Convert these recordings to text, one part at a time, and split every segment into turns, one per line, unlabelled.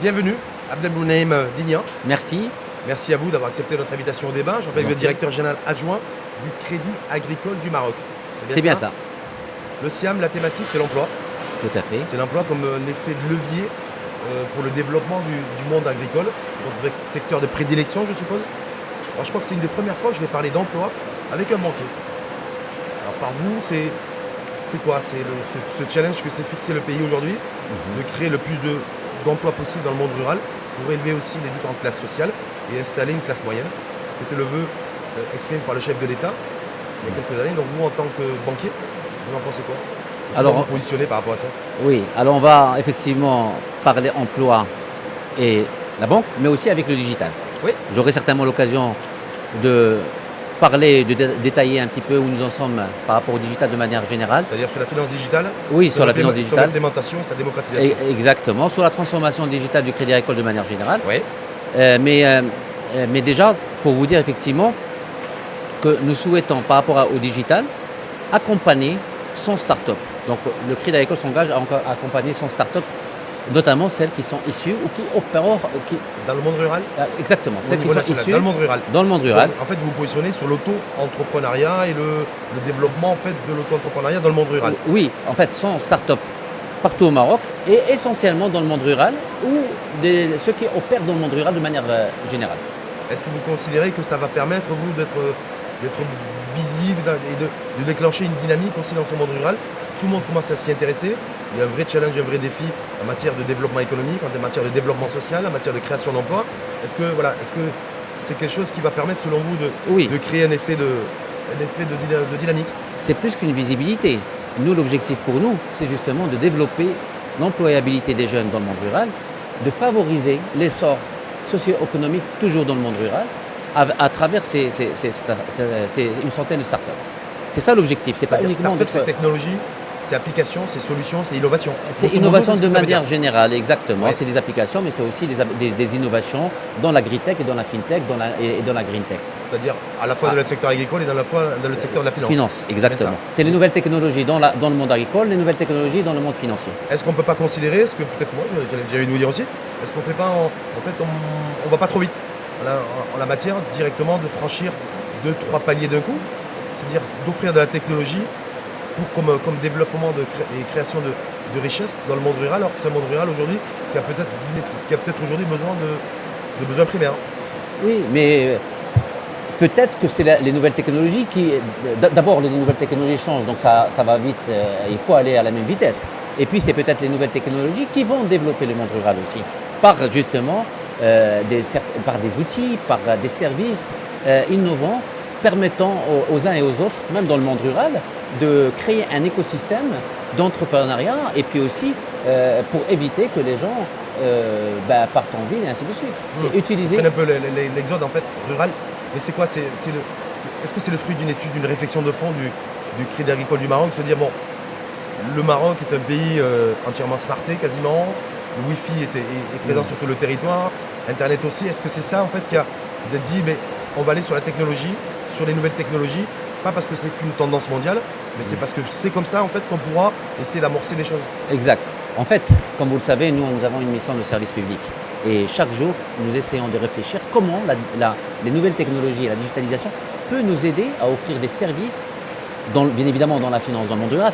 Bienvenue, Abdelmounaïm Dignan.
Merci.
Merci à vous d'avoir accepté notre invitation au débat. Je rappelle que vous êtes directeur général adjoint du Crédit Agricole du Maroc.
C'est bien ça.
Le SIAM, la thématique, c'est l'emploi.
Tout à fait.
C'est l'emploi comme un effet de levier pour le développement du monde agricole, votre secteur de prédilection, je suppose. Alors, je crois que c'est une des premières fois que je vais parler d'emploi avec un banquier. Alors, par vous, c'est quoi? C'est ce challenge que s'est fixé le pays aujourd'hui, de créer le plus d'emplois possible dans le monde rural, pour élever aussi les différentes classes sociales et installer une classe moyenne. C'était le vœu exprimé par le chef de l'État il y a quelques années. Donc vous, en tant que banquier, vous en pensez quoi? Comment vous positionnez par rapport à ça?
Oui, alors on va effectivement parler emploi et la banque, mais aussi avec le digital.
Oui.
J'aurai certainement l'occasion de parler, de détailler un petit peu où nous en sommes par rapport au digital de manière générale.
C'est-à-dire sur la finance digitale?
Oui, sur la finance digitale.
Sur l'implémentation, sa démocratisation.
Exactement, sur la transformation digitale du Crédit Agricole de manière générale.
Oui.
Mais déjà, pour vous dire effectivement que nous souhaitons, par rapport au digital, accompagner son start-up. Donc le Crédit Agricole s'engage à accompagner son start-up, notamment celles qui sont issues ou qui opèrent
dans le monde rural.
Exactement, celles qui sont issues
dans le monde rural.
Dans le monde rural.
Donc, en fait, vous vous positionnez sur l'auto-entrepreneuriat et le développement en fait, de l'auto-entrepreneuriat dans le monde rural.
Oui, en fait, son start-up partout au Maroc et essentiellement dans le monde rural ou ceux qui opèrent dans le monde rural de manière générale.
Est-ce que vous considérez que ça va permettre, vous, d'être visible et de déclencher une dynamique aussi dans ce monde rural? Tout le monde commence à s'y intéresser. Il y a un vrai challenge, un vrai défi en matière de développement économique, en matière de développement social, en matière de création d'emplois. Est-ce que c'est quelque chose qui va permettre, selon vous, de créer un effet de dynamique? C'est
plus qu'une visibilité. Nous, l'objectif pour nous, c'est justement de développer l'employabilité des jeunes dans le monde rural, de favoriser l'essor socio-économique toujours dans le monde rural à travers une centaine de startups. C'est ça l'objectif. C'est pas uniquement
startup, c'est technologie, c'est application, c'est solution, c'est innovation.
C'est innovation de manière générale, exactement. Ouais. C'est des applications, mais c'est aussi des innovations dans l'agritech et dans la fintech et dans la greentech.
C'est-à-dire à la fois dans le secteur agricole et dans le secteur de la finance.
Finance, exactement. C'est les nouvelles technologies dans le monde agricole, les nouvelles technologies dans le monde financier.
Est-ce qu'on ne peut pas considérer, ce que peut-être moi, j'avais déjà envie de vous dire aussi, est-ce qu'on ne fait pas, on va pas trop vite en la matière directement de franchir 2-3 paliers d'un coup, c'est-à-dire d'offrir de la technologie comme développement et création de richesses dans le monde rural, alors que c'est un monde rural aujourd'hui qui a peut-être aujourd'hui besoin de besoins primaires.
Oui, mais peut-être que c'est les nouvelles technologies qui... D'abord, les nouvelles technologies changent, donc ça va vite, il faut aller à la même vitesse. Et puis, c'est peut-être les nouvelles technologies qui vont développer le monde rural aussi, par justement par des outils, par des services innovants, permettant aux uns et aux autres, même dans le monde rural, de créer un écosystème d'entrepreneuriat et puis aussi pour éviter que les gens partent en ville et ainsi de suite. Et utiliser...
un peu l'exode en fait rural, mais c'est quoi? Est-ce que c'est le fruit d'une étude, d'une réflexion de fond du Crédit Agricole du Maroc, de se dire bon, le Maroc est un pays entièrement smarté quasiment, le Wi-Fi est présent sur tout le territoire, Internet aussi. Est-ce que c'est ça en fait qui a dit on va aller sur la technologie, sur les nouvelles technologies, pas parce que c'est une tendance mondiale, mais c'est parce que c'est comme ça en fait qu'on pourra essayer d'amorcer des choses.
Exact. En fait, comme vous le savez, nous avons une mission de service public. Et chaque jour, nous essayons de réfléchir comment les nouvelles technologies et la digitalisation peut nous aider à offrir des services, bien évidemment dans la finance, dans le monde rural.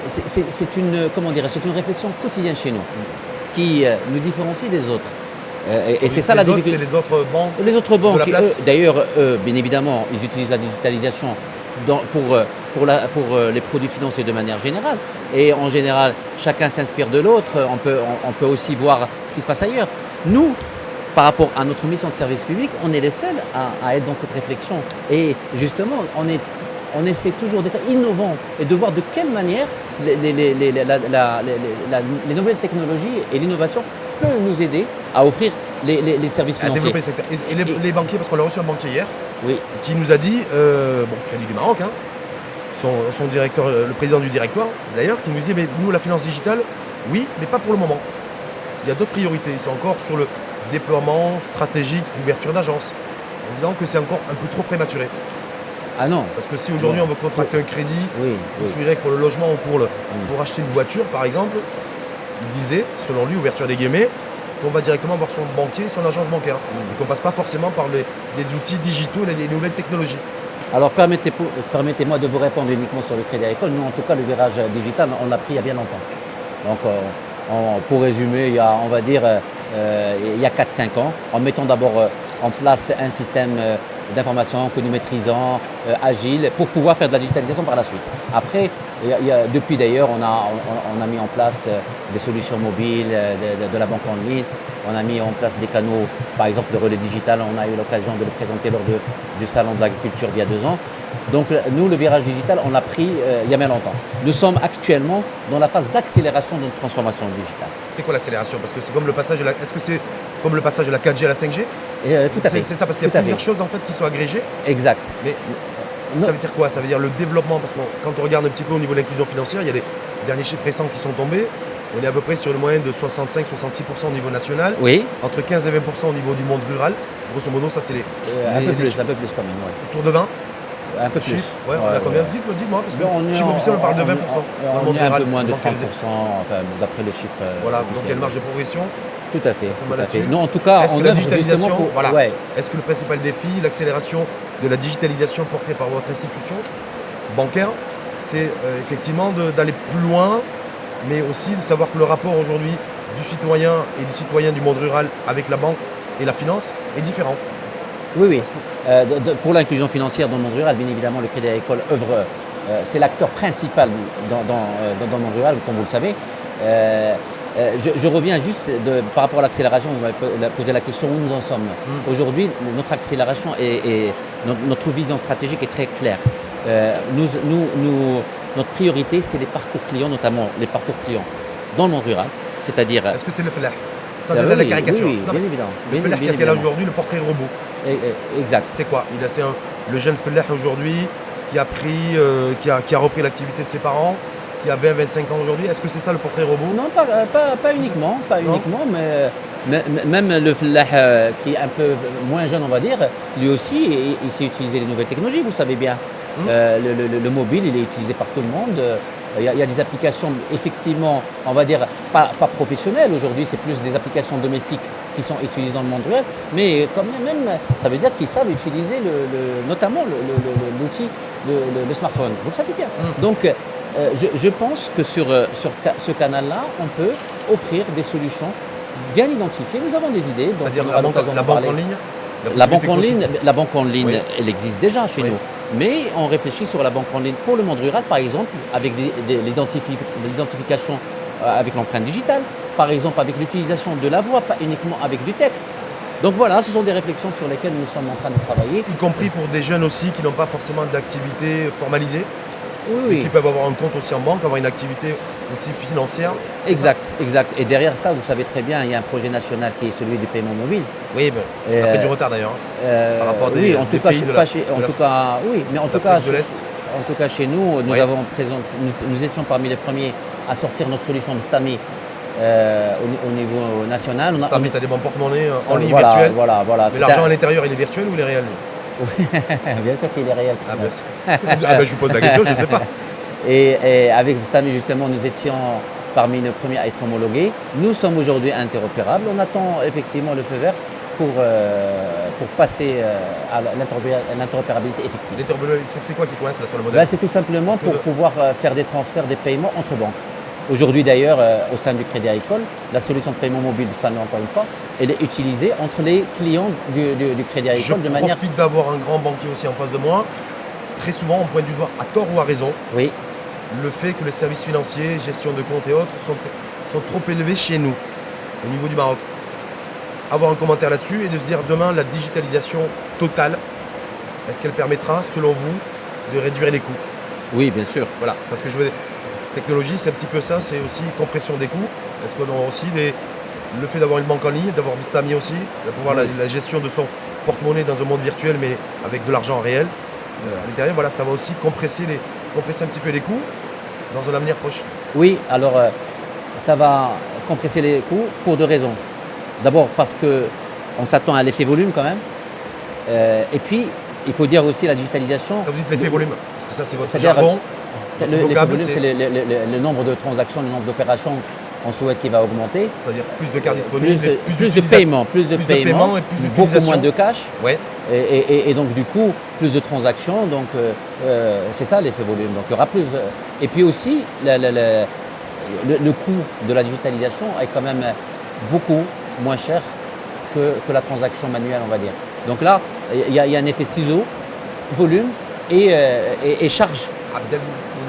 C'est une réflexion quotidienne chez nous, ce qui nous différencie des autres. Et c'est ça la difficulté.
C'est les autres banques.
Les autres banques,
d'ailleurs,
bien évidemment, ils utilisent la digitalisation pour les produits financiers de manière générale. Et en général, chacun s'inspire de l'autre. On peut aussi voir ce qui se passe ailleurs. Nous, par rapport à notre mission de service public, on est les seuls à être dans cette réflexion. Et justement, on essaie toujours d'être innovant et de voir de quelle manière les nouvelles technologies et l'innovation peuvent nous aider à offrir les services financiers.
À développer le secteur. Et les banquiers, parce qu'on a reçu un banquier hier,
oui,
qui nous a dit, Crédit du Maroc, son directeur, le président du directoire d'ailleurs, qui nous disait mais nous la finance digitale, oui, mais pas pour le moment. Il y a d'autres priorités. Ils sont encore sur le déploiement stratégique d'ouverture d'agence, en disant que c'est encore un peu trop prématuré.
Ah non.
Parce que si aujourd'hui on veut contracter un crédit, pour le logement ou pour acheter une voiture par exemple, il disait, selon lui, ouverture des guillemets, qu'on va directement voir son banquier, son agence bancaire. Et qu'on ne passe pas forcément par les outils digitaux, les nouvelles technologies.
Alors permettez-moi de vous répondre uniquement sur le Crédit Agricole. Nous, en tout cas, le virage digital, on l'a pris il y a bien longtemps. Donc, pour résumer, il y a, on va dire, il y a 4-5 ans, en mettant d'abord en place un système d'information que nous maîtrisons, agile, pour pouvoir faire de la digitalisation par la suite. Après, depuis d'ailleurs, on a mis en place des solutions mobiles, de la banque en ligne. On a mis en place des canaux, par exemple le relais digital, on a eu l'occasion de le présenter lors du salon de l'agriculture d'il y a 2 ans. Donc nous, le virage digital, on l'a pris il y a bien longtemps. Nous sommes actuellement dans la phase d'accélération de notre transformation digitale.
C'est quoi l'accélération? Parce que c'est comme le passage est-ce que c'est comme le passage de la 4G à la 5G?
Tout à fait.
C'est ça, parce qu'il y a plusieurs choses en fait qui sont agrégées.
Exact.
Mais ça veut dire quoi? Ça veut dire le développement, parce que quand on regarde un petit peu au niveau de l'inclusion financière, il y a les derniers chiffres récents qui sont tombés. On est à peu près sur une moyenne de 65-66% au niveau national,
Oui,
entre 15 et 20% au niveau du monde rural. Grosso modo, ça c'est
un peu plus quand même. Ouais.
autour de 20
Un peu plus.
chiffres. Ouais, on a combien? Dites-moi, parce que chiffre officiel, on parle de 20% dans le monde
on est un
rural.
peu moins de 30%,
bancarisé.
enfin, d'après les chiffres.
Voilà, donc il y a
officiels.
une marge de progression.
Tout à fait.
tombe
Tout à
là-dessus.
fait. Non, en tout cas,
Est-ce que
on
la
œuvre
digitalisation,
justement pour-
voilà,
ouais.
est-ce que le principal défi, l'accélération de la digitalisation portée par votre institution bancaire, c'est effectivement d'aller plus loin, mais aussi de savoir que le rapport aujourd'hui du citoyen du monde rural avec la banque et la finance est différent.
Oui, oui.
Est-ce que-
Pour l'inclusion financière dans le monde rural, bien évidemment, le Crédit Agricole œuvre, c'est l'acteur principal dans le monde rural, comme vous le savez. Je reviens juste par rapport à l'accélération, vous m'avez posé la question où nous en sommes. Aujourd'hui, notre accélération et notre vision stratégique est très claire. Notre priorité, c'est les parcours clients, notamment les parcours clients dans le monde rural, c'est-à-dire...
Est-ce que c'est le FLR? Sans
oui,
aider à la
oui,
caricature.
oui,
Non,
bien évidemment.
le
Bien-
FLR qui
bien
a quel âge
évidemment.
aujourd'hui, le portrait robot?
Exact.
C'est quoi? Le jeune FLR aujourd'hui qui a repris l'activité de ses parents, qui a 20-25 ans aujourd'hui. Est-ce que c'est ça le portrait robot?
Non, pas uniquement, mais même le Fallah qui est un peu moins jeune, on va dire, lui aussi, il sait utiliser les nouvelles technologies, vous savez bien. Le mobile, il est utilisé par tout le monde. Il y a des applications, effectivement, on va dire, pas professionnelles aujourd'hui, c'est plus des applications domestiques qui sont utilisées dans le monde rural, mais quand même, ça veut dire qu'ils savent utiliser notamment l'outil, le smartphone. Vous le savez bien. Donc, je pense que sur ce canal-là, on peut offrir des solutions bien identifiées. Nous avons des idées. Donc
C'est-à-dire
on aura l'occasion
la
d'en
banque
parler.
en ligne?
La banque en ligne,
Oui.
elle existe déjà chez
Oui.
nous. Mais on réfléchit sur la banque en ligne pour le monde rural, par exemple, avec l'identification avec l'empreinte digitale, par exemple avec l'utilisation de la voix, pas uniquement avec du texte. Donc voilà, ce sont des réflexions sur lesquelles nous sommes en train de travailler.
Y compris pour des jeunes aussi qui n'ont pas forcément d'activité formalisée, et
Oui,
qui peuvent avoir un compte aussi en banque, avoir une activité aussi financière.
exact. Et derrière ça, vous savez très bien, il y a un projet national qui est celui du paiement mobile.
Oui,
Et,
après du retard d'ailleurs. Par rapport
oui,
des
en tout cas,
pays de la-
mais en tout
d'Afrique
cas,
de l'Est.
en tout cas chez nous,
Oui.
nous étions parmi les premiers à sortir notre solution de STAMI au niveau national. On a-
Stami, t'as des bons porte-monnaie en ligne
voilà,
virtuelle.
Voilà.
Mais
C'est
l'argent
un-
à l'intérieur, il est virtuel ou il est réel?
Bien sûr qu'il est réel.
Ah ben, je vous pose la question, je ne sais pas.
Et avec STAMI, justement, nous étions parmi les premiers à être homologués. Nous sommes aujourd'hui interopérables. On attend effectivement le feu vert pour passer à l'interopérabilité effective.
C'est quoi qui coince là sur le
Ben,
modèle?
c'est tout simplement
Parce que
pour
le-
pouvoir faire des transferts, des paiements entre banques. Aujourd'hui d'ailleurs, au sein du Crédit Agricole, la solution de paiement mobile STAMI, encore une fois, elle est utilisée entre les clients du Crédit
Je
Agricole de manière...
profite d'avoir un grand banquier aussi en face de moi. Très souvent, on pointe du doigt, à tort ou à raison,
Oui,
le fait que les services financiers, gestion de comptes et autres sont trop élevés chez nous, au niveau du Maroc. Avoir un commentaire là-dessus et de se dire demain, la digitalisation totale, est-ce qu'elle permettra, selon vous, de réduire les coûts?
oui, bien sûr.
Voilà, parce que je veux dire, technologie, c'est un petit peu ça, c'est aussi compression des coûts. Est-ce qu'on a aussi le fait d'avoir une banque en ligne, d'avoir Bistami aussi, de pouvoir
Oui.
la gestion de son porte-monnaie dans un monde virtuel, mais avec de l'argent réel à l'intérieur, voilà, ça va aussi compresser un petit peu les coûts dans un avenir proche.
Oui, alors ça va compresser les coûts pour 2 raisons. D'abord parce qu'on s'attend à l'effet volume quand même. Et puis, il faut dire aussi la digitalisation.
Quand vous dites l'effet volume, parce que ça c'est votre
C'est-à-dire,
jargon,
C'est
votre
l'effet
vocable,
volume, c'est le nombre de transactions, le nombre d'opérations on souhaite qu'il va augmenter.
C'est-à-dire plus de cartes disponibles,
Plus de paiement,
plus de paiement et plus
beaucoup
d'utilisation.
moins de cash.
Ouais.
Et donc du coup, plus de transactions, donc c'est ça l'effet volume. Donc il y aura plus. Et puis aussi, le coût de la digitalisation est quand même beaucoup moins cher que la transaction manuelle, on va dire. Donc là, il y a un effet ciseau, volume et charge.
Abdel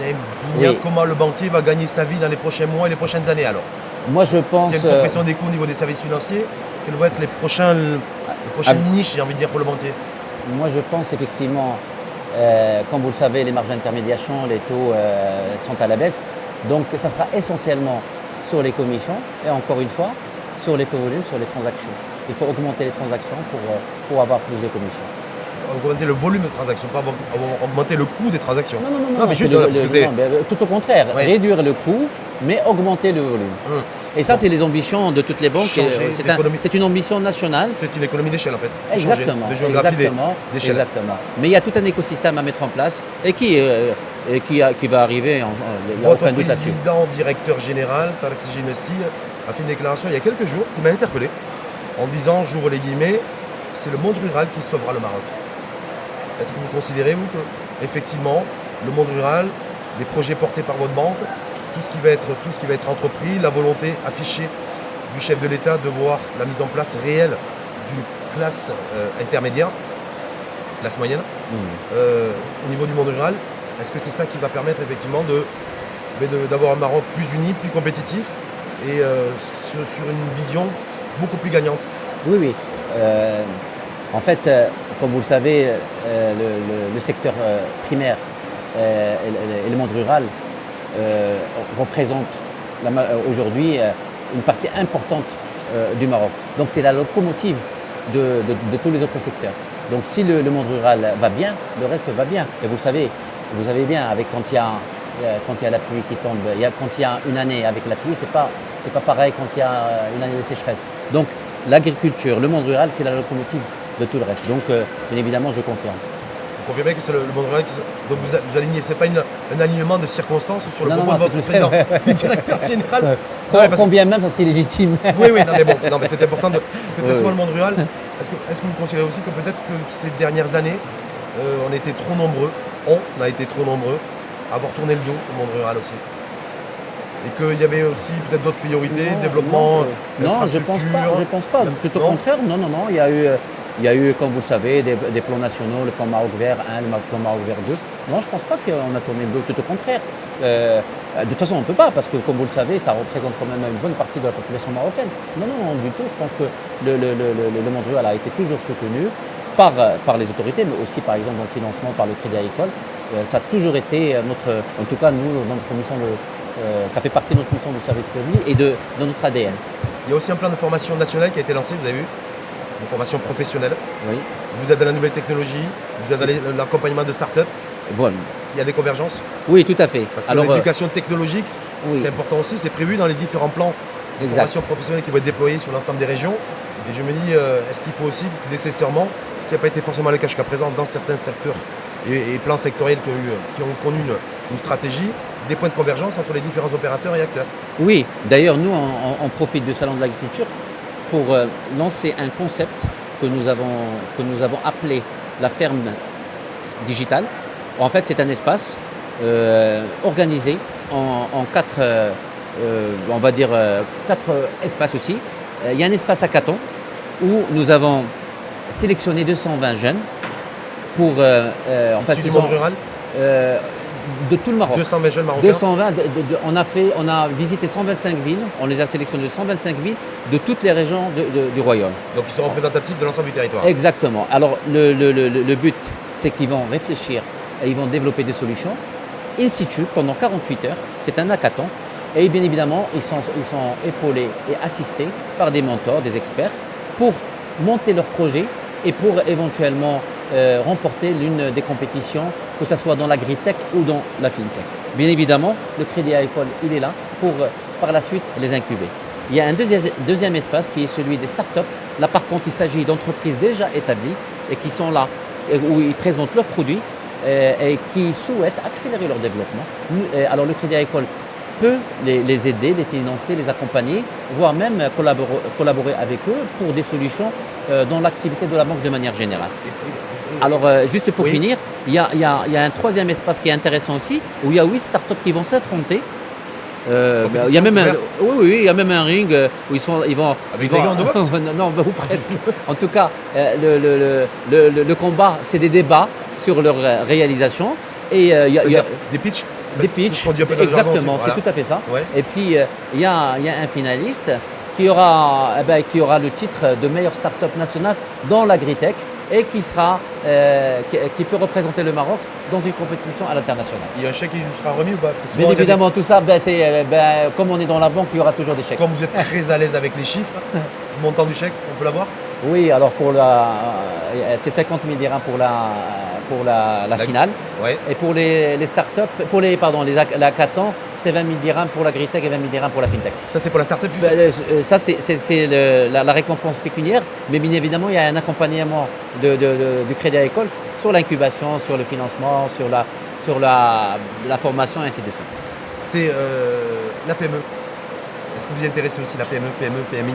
Mounem Digna,
Oui.
comment le banquier va gagner sa vie dans les prochains mois et les prochaines années alors?
Moi, je pense.
S'il y a une compression des coûts au niveau des services financiers, quelles vont être les prochaines niches, j'ai envie de dire, pour le banquier?
Moi, je pense effectivement, comme vous le savez, les marges d'intermédiation, les taux sont à la baisse. Donc, ça sera essentiellement sur les commissions et encore une fois, sur l'effet volume, sur les transactions. Il faut augmenter les transactions pour avoir plus de commissions.
Augmenter le volume de transactions, pas augmenter le coût des transactions.
Non,
mais juste,
c'est
parce que c'est...
non, mais tout au contraire,
Ouais.
réduire le coût, mais augmenter le volume. Et ça, c'est les ambitions de toutes les banques.
Changer l'économie.
C'est une ambition nationale.
C'est une économie d'échelle en fait. Faut
Exactement,
changer de géographie d'échelle.
exactement. Mais il y a tout un écosystème à mettre en place et qui va arriver, il n'y a
Votre
aucun doute là-dessus.
président, directeur général, Tarek Messi, a fait une déclaration il y a quelques jours qui m'a interpellé en disant, j'ouvre les guillemets, c'est le monde rural qui sauvera le Maroc. Est-ce que vous considérez, vous, que effectivement, le monde rural, les projets portés par votre banque, tout ce qui va être entrepris, la volonté affichée du chef de l'État de voir la mise en place réelle d'une classe intermédiaire, classe moyenne, au niveau du monde rural, est-ce que c'est ça qui va permettre effectivement d'avoir un Maroc plus uni, plus compétitif et sur une vision beaucoup plus gagnante?
Oui, oui. En fait, comme vous le savez, le secteur primaire et le monde rural représentent aujourd'hui une partie importante du Maroc. Donc c'est la locomotive de tous les autres secteurs. Donc si le monde rural va bien, le reste va bien. Et vous savez bien, avec quand il y a la pluie qui tombe, quand il y a une année avec la pluie, c'est pas pareil quand il y a une année de sécheresse. Donc l'agriculture, le monde rural, c'est la locomotive de tout le reste. Donc bien évidemment, je confirme.
Vous confirmez que c'est le monde rural donc vous alignez, c'est pas un alignement de circonstances sur le propos de votre
c'est
président,
plus-
du directeur général. Non, mais parce que-
Combien même, parce qu'il est légitime.
Oui, non mais bon, non, mais c'est important parce que très
Oui,
souvent
oui.
le monde rural, est-ce que vous considérez aussi que peut-être que ces dernières années, on a été trop nombreux à avoir tourné le dos au monde rural aussi? Et qu'il y avait aussi peut-être d'autres priorités, développement,
Non, je pense pas. Tout au contraire, non. Il y a eu, comme vous le savez, des plans nationaux, le plan Maroc vert 1, le plan Maroc vert 2. Non, je ne pense pas qu'on a tourné le dos, tout au contraire. De toute façon, on ne peut pas, parce que comme vous le savez, ça représente quand même une bonne partie de la population marocaine. Non, du tout. Je pense que le monde rural a été toujours soutenu par les autorités, mais aussi par exemple dans le financement par le Crédit Agricole. Ça a toujours été en tout cas nous, dans notre mission ça fait partie de notre mission de service public et de notre ADN.
Il y a aussi un plan de formation nationale qui a été lancé, vous avez vu, de formation professionnelle.
Oui.
Vous êtes dans la nouvelle technologie, vous êtes dans l'accompagnement de start-up.
Voilà.
Il y a des convergences.
Oui, tout à fait.
Parce que l'éducation technologique,
oui.
c'est important aussi, c'est prévu dans les différents plans de formation professionnelle qui vont être déployés sur l'ensemble des régions. Et je me dis, est-ce qu'il faut aussi nécessairement, ce qui n'a pas été forcément le cas jusqu'à présent dans certains secteurs et plans sectoriels qui ont connu une stratégie, des points de convergence entre les différents opérateurs et acteurs.
Oui, d'ailleurs nous on profite du Salon de l'Agriculture pour lancer un concept que nous avons appelé la ferme digitale. En fait c'est un espace organisé en quatre, on va dire quatre espaces aussi. Il y a un espace à Caton où nous avons sélectionné 220 jeunes pour
Issus du monde rural,
de tout le Maroc.
220 jeunes marocains.
220, on a visité 125 villes, on les a sélectionnés de 125 villes de toutes les régions du royaume.
Donc ils sont représentatifs de l'ensemble du territoire.
Exactement. Alors le but, c'est qu'ils vont réfléchir et ils vont développer des solutions in situ pendant 48 heures. C'est un hackathon. Et bien évidemment, ils sont épaulés et assistés par des mentors, des experts, pour monter leur projet et pour éventuellement remporter l'une des compétitions, que ce soit dans l'agritech ou dans la fintech. Bien évidemment, le Crédit Agricole, il est là pour, par la suite, les incuber. Il y a un deuxième espace qui est celui des startups. Là, par contre, il s'agit d'entreprises déjà établies et qui sont là, où ils présentent leurs produits et qui souhaitent accélérer leur développement. Alors, le Crédit Agricole peut les aider, les financer, les accompagner, voire même collaborer avec eux pour des solutions dans l'activité de la banque de manière générale. Alors, juste pour
Oui.
finir, il y a un troisième espace qui est intéressant aussi, où il y a 8 startups qui vont s'affronter. Il y a même il y a même un ring où ils vont
Avec des gants de boxe
non, ou presque. En tout cas, le combat, c'est des débats sur leur réalisation et il y a
Des pitchs.
des pitchs.
Je conduis un peu dans le jargon
Exactement,
aussi,
c'est
voilà.
tout à fait ça.
Ouais.
Et puis il y a un finaliste qui aura le titre de meilleure start-up nationale dans l'agritech et qui peut représenter le Maroc dans une compétition à l'international.
Il y a un chèque qui nous sera remis ou pas? Parce que souvent,
Bien
il y a des-
évidemment, tout ça, comme on est dans la banque, il y aura toujours des chèques.
Comme vous êtes très à l'aise avec les chiffres, le montant du chèque, on peut l'avoir?
Oui, alors c'est 50 000 dirhams pour la finale.
Ouais.
Et pour les startups, les hackathons, c'est 20 000 dirhams pour l'agritech et 20 000 dirhams pour la fintech.
Ça, c'est pour la start-up juste.
Ça, c'est la récompense pécuniaire, mais bien évidemment, il y a un accompagnement du Crédit Agricole sur l'incubation, sur le financement, sur la formation, et ainsi de suite.
C'est la PME. Est-ce que vous y intéressez aussi, la PME, PMI,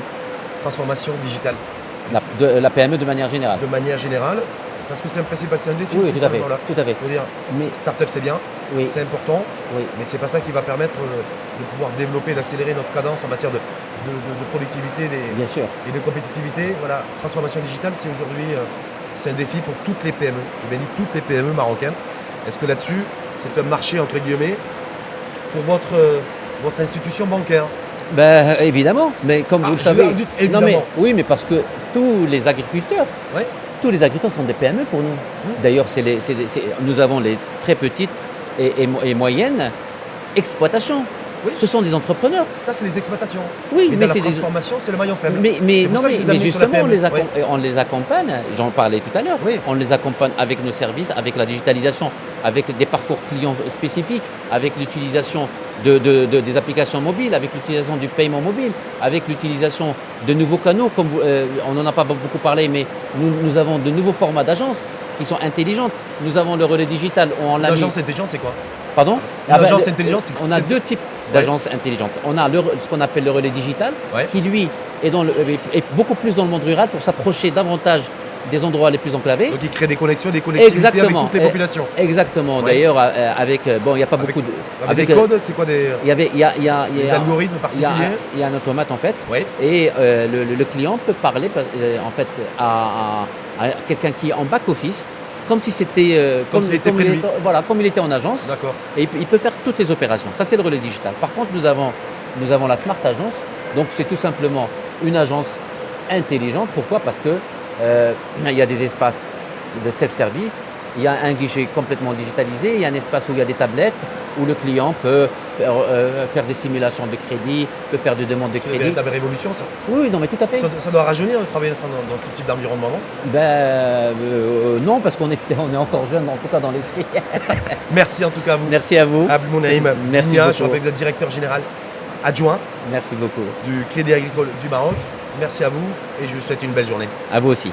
transformation digitale,
La PME de manière générale.
de manière générale? Parce que c'est un principal, c'est un défi.
Oui,
aussi,
tout à fait.
voilà.
Tout à fait.
Je veux dire,
Mais-
start-up, c'est bien,
Oui.
c'est important,
Oui.
mais c'est pas ça qui va permettre de pouvoir développer, d'accélérer notre cadence en matière de productivité
Bien sûr.
et de compétitivité. Voilà, transformation digitale, c'est aujourd'hui c'est un défi pour toutes les PME. J'ai bien dit toutes les PME marocaines. Est-ce que là-dessus, c'est un marché entre guillemets pour votre institution bancaire?
Ben, évidemment, mais comme vous le
je
savez.
leur dis
Non, mais,
évidemment.
oui, mais parce que tous les agriculteurs sont des PME pour nous. D'ailleurs, nous avons les très petites et moyennes exploitations.
Oui.
Ce sont des entrepreneurs.
Ça, c'est les exploitations.
Oui,
mais
mais
dans
c'est
la
des.
transformation, c'est le maillon faible.
Mais
C'est pour
non,
ça que je vous ai
mais
amené sur la
justement,
PME.
on les accompagne, j'en parlais tout à l'heure,
Oui.
on les accompagne avec nos services, avec la digitalisation, avec des parcours clients spécifiques, avec l'utilisation des applications mobiles, avec l'utilisation du paiement mobile, avec l'utilisation de nouveaux canaux, comme on n'en a pas beaucoup parlé, mais nous avons de nouveaux formats d'agences qui sont intelligentes. Nous avons le relais digital, on l'a mis.
L'agence intelligente, c'est quoi?
Pardon?
L'agence intelligente, c'est
On a deux types d'agences intelligentes. On a ce qu'on appelle le relais digital,
Ouais.
qui lui est beaucoup plus dans le monde rural pour s'approcher davantage des endroits les plus enclavés.
Donc, il crée des connexions, des connectivités avec toutes les populations.
Exactement.
Ouais.
D'ailleurs, il n'y a pas
Avec-
beaucoup de.
Avec des codes, c'est quoi des
Il y a
des algorithmes
il y a
particuliers?
il y a un automate en fait,
Oui.
et le client peut parler en fait à quelqu'un qui est en back office, comme si c'était
Comme s'il était près de lui.
comme il était en agence,
D'accord.
et il peut faire toutes les opérations. Ça, c'est le relais digital. Par contre, nous avons la Smart Agence, donc c'est tout simplement une agence intelligente. Pourquoi? Parce que il y a des espaces de self-service, il y a un guichet complètement digitalisé, il y a un espace où il y a des tablettes, où le client peut faire des simulations de crédit, peut faire des demandes de
C'est une
crédit.
véritable révolution, ça.
Oui, non, mais tout à fait.
Ça doit rajeunir de travailler dans ce type d'environnement, non?
Non, parce qu'on est encore jeune, en tout cas dans l'esprit.
Merci en tout cas à vous.
Merci à vous.
Abdelmonaïm
Merci
Digna, je
beaucoup.
rappelle que vous êtes directeur général adjoint
Merci beaucoup.
du Crédit Agricole du Maroc. Merci à vous et je vous souhaite une belle journée.
À vous aussi.